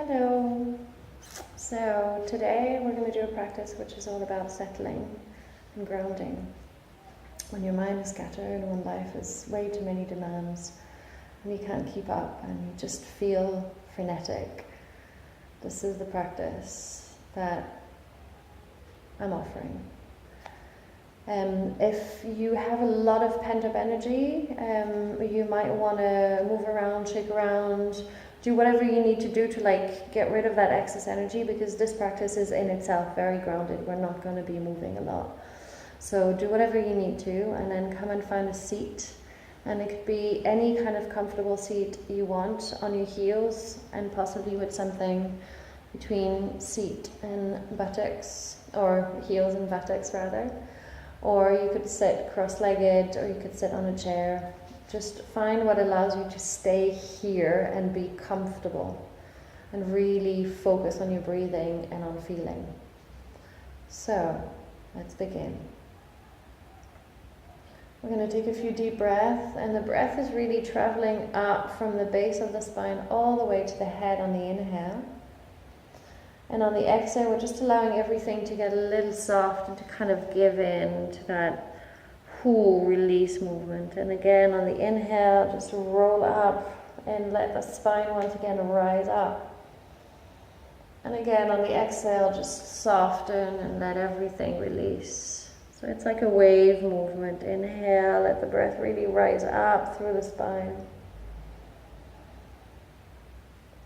Hello. So today we're going to do a practice which is all about settling and grounding. When your mind is scattered, when life is way too many demands and you can't keep up and you just feel frenetic, this is the practice that I'm offering. If you have a lot of pent-up energy, you might want to move around, shake around, do whatever you need to do to get rid of that excess energy, because this practice is in itself very grounded. We're not going to be moving a lot. So do whatever you need to, and then come and find a seat. And it could be any kind of comfortable seat you want, on your heels, and possibly with something between seat and buttocks, or heels and buttocks rather. Or you could sit cross-legged, or you could sit on a chair. Just find what allows you to stay here and be comfortable and really focus on your breathing and on feeling. So, let's begin. We're going to take a few deep breaths, and the breath is really traveling up from the base of the spine all the way to the head on the inhale. And on the exhale, we're just allowing everything to get a little soft and to kind of give in to that release movement. And again, on the inhale, just roll up and let the spine once again rise up. And again, on the exhale, just soften and let everything release. So it's like a wave movement. Inhale, let the breath really rise up through the spine.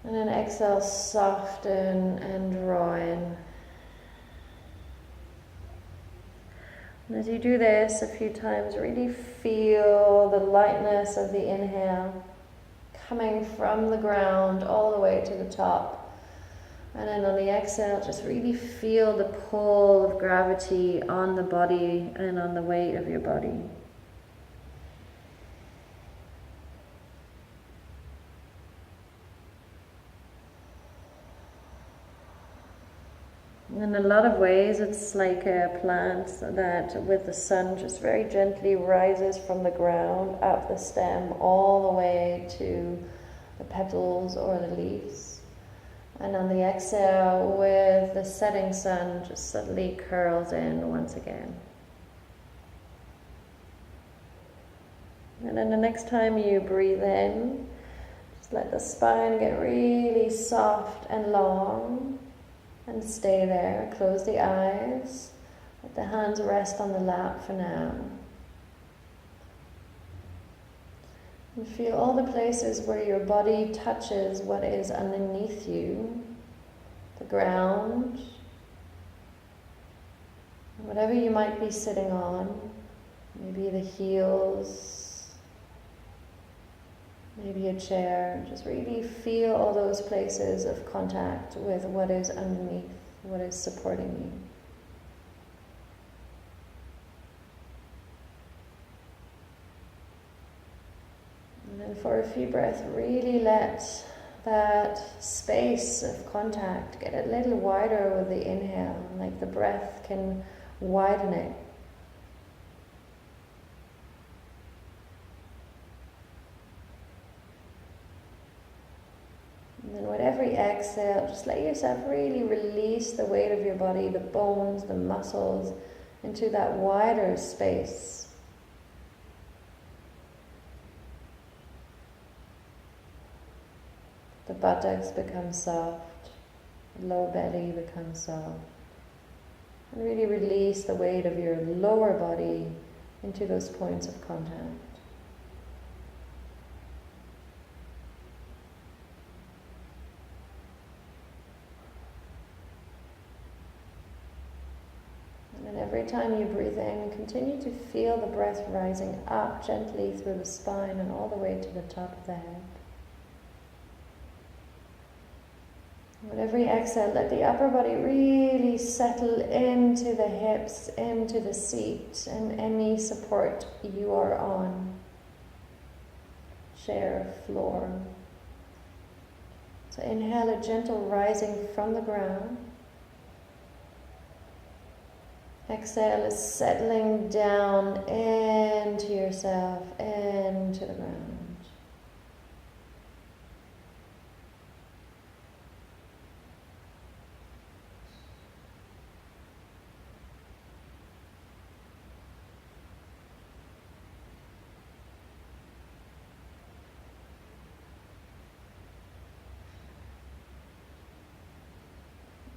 And then exhale, soften and draw in. And as you do this a few times, really feel the lightness of the inhale coming from the ground all the way to the top. And then on the exhale, just really feel the pull of gravity on the body and on the weight of your body. In a lot of ways, it's like a plant that with the sun just very gently rises from the ground up the stem all the way to the petals or the leaves. And on the exhale, with the setting sun, just suddenly curls in once again. And then the next time you breathe in, just let the spine get really soft and long. And stay there. Close the eyes. Let the hands rest on the lap for now. And feel all the places where your body touches what is underneath you. The ground. Whatever you might be sitting on. Maybe the heels. Maybe a chair. Just really feel all those places of contact with what is underneath, what is supporting you. And then for a few breaths, really let that space of contact get a little wider with the inhale, like the breath can widen it. And then with every exhale, just let yourself really release the weight of your body, the bones, the muscles, into that wider space. The buttocks become soft, the lower belly becomes soft. And really release the weight of your lower body into those points of contact. And every time you breathe in, continue to feel the breath rising up gently through the spine and all the way to the top of the head. With every exhale, let the upper body really settle into the hips, into the seat, and any support you are on. Chair, floor. So inhale a gentle rising from the ground. Exhale is settling down into yourself, into the ground.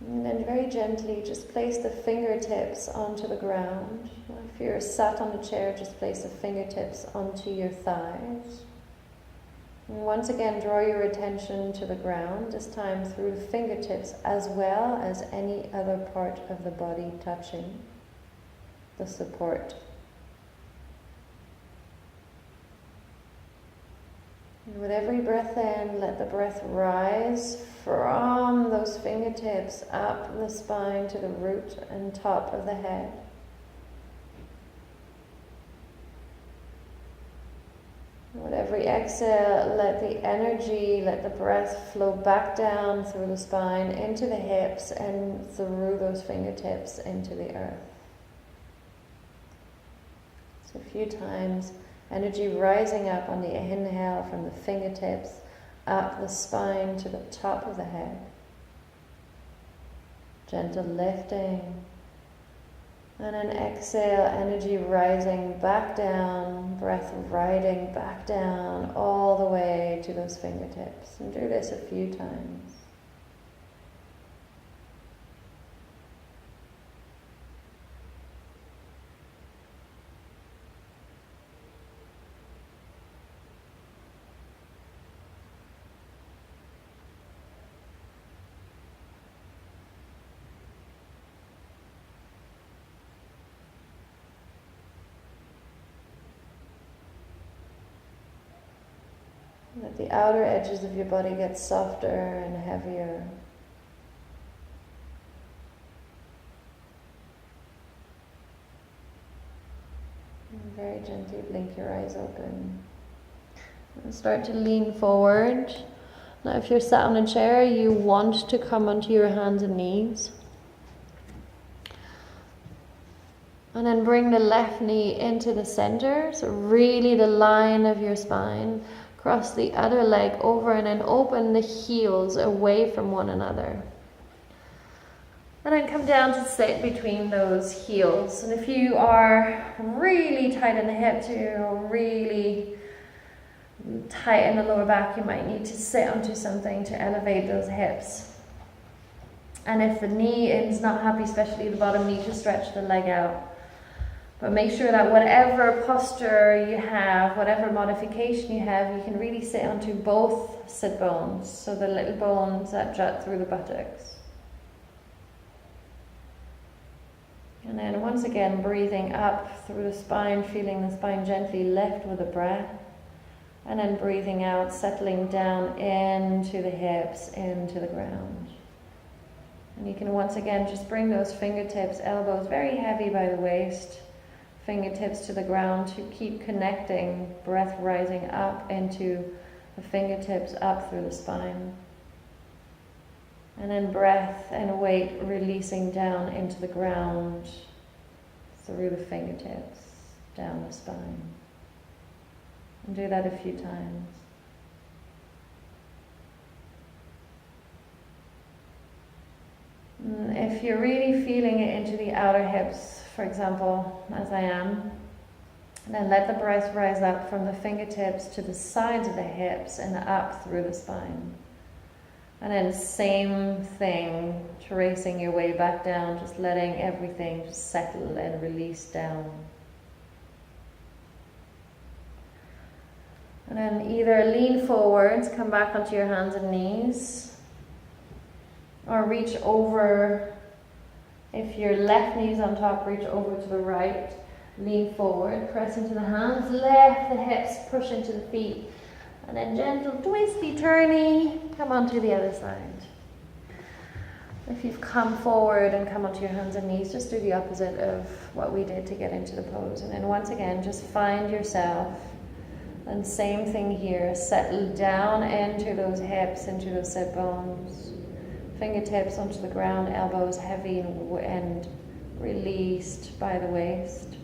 And then very gently just place the fingertips onto the ground. If you're sat on a chair, just place the fingertips onto your thighs. And once again, draw your attention to the ground, this time through the fingertips as well as any other part of the body touching the support. And with every breath in, let the breath rise from those fingertips up the spine to the root and top of the head. With every exhale, let the energy, let the breath flow back down through the spine, into the hips, and through those fingertips into the earth. So a few times, energy rising up on the inhale from the fingertips, up the spine to the top of the head. Gentle lifting. And an exhale, energy rising back down, breath riding back down all the way to those fingertips. And do this a few times. Let the outer edges of your body get softer and heavier. And very gently blink your eyes open. And start to lean forward. Now if you're sat on a chair, you want to come onto your hands and knees. And then bring the left knee into the center, so really the line of your spine. Cross the other leg over and then open the heels away from one another. And then come down to sit between those heels. And if you are really tight in the hips, you're really tight in the lower back, you might need to sit onto something to elevate those hips. And if the knee is not happy, especially the bottom knee, to stretch the leg out. But make sure that whatever posture you have, whatever modification you have, you can really sit onto both sit bones, so the little bones that jut through the buttocks. And then once again, breathing up through the spine, feeling the spine gently lift with a breath. And then breathing out, settling down into the hips, into the ground. And you can once again just bring those fingertips, elbows very heavy by the waist, fingertips to the ground to keep connecting, breath rising up into the fingertips, up through the spine. And then breath and weight releasing down into the ground, through the fingertips, down the spine. And do that a few times. If you're really feeling it into the outer hips, for example, as I am, then let the breath rise up from the fingertips to the sides of the hips and up through the spine. And then same thing, tracing your way back down, just letting everything just settle and release down. And then either lean forwards, come back onto your hands and knees, or reach over. If your left knee is on top, reach over to the right, lean forward, press into the hands, lift the hips, push into the feet, and then gentle twisty turny, come onto the other side. If you've come forward and come onto your hands and knees, just do the opposite of what we did to get into the pose. And then once again, just find yourself. And same thing here, settle down into those hips, into those sit bones. Fingertips onto the ground, elbows heavy and released by the waist.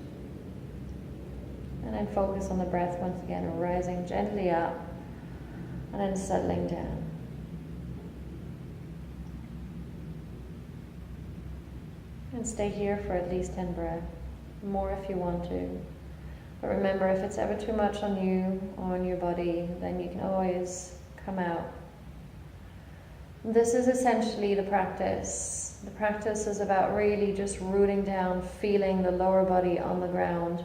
And then focus on the breath once again, rising gently up and then settling down. And stay here for at least 10 breaths, more if you want to. But remember, if it's ever too much on you or on your body, then you can always come out. This is essentially the practice The practice is about really just rooting down, feeling the lower body on the ground,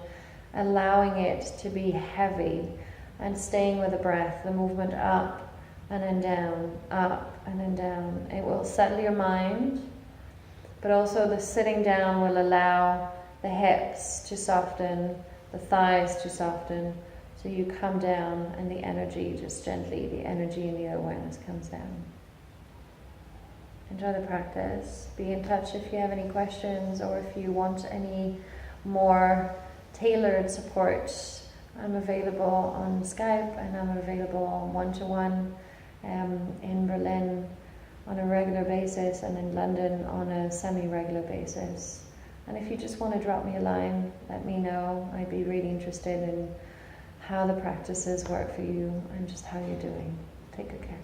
allowing it to be heavy, and staying with the breath, the movement up and then down, up and then down. It will settle your mind, but also the sitting down will allow the hips to soften, the thighs to soften, so you come down and the energy just gently, the energy and the awareness comes down. Enjoy the practice. Be in touch if you have any questions or if you want any more tailored support. I'm available on Skype and I'm available one-to-one in Berlin on a regular basis and in London on a semi-regular basis. And if you just want to drop me a line, let me know. I'd be really interested in how the practices work for you and just how you're doing. Take good care.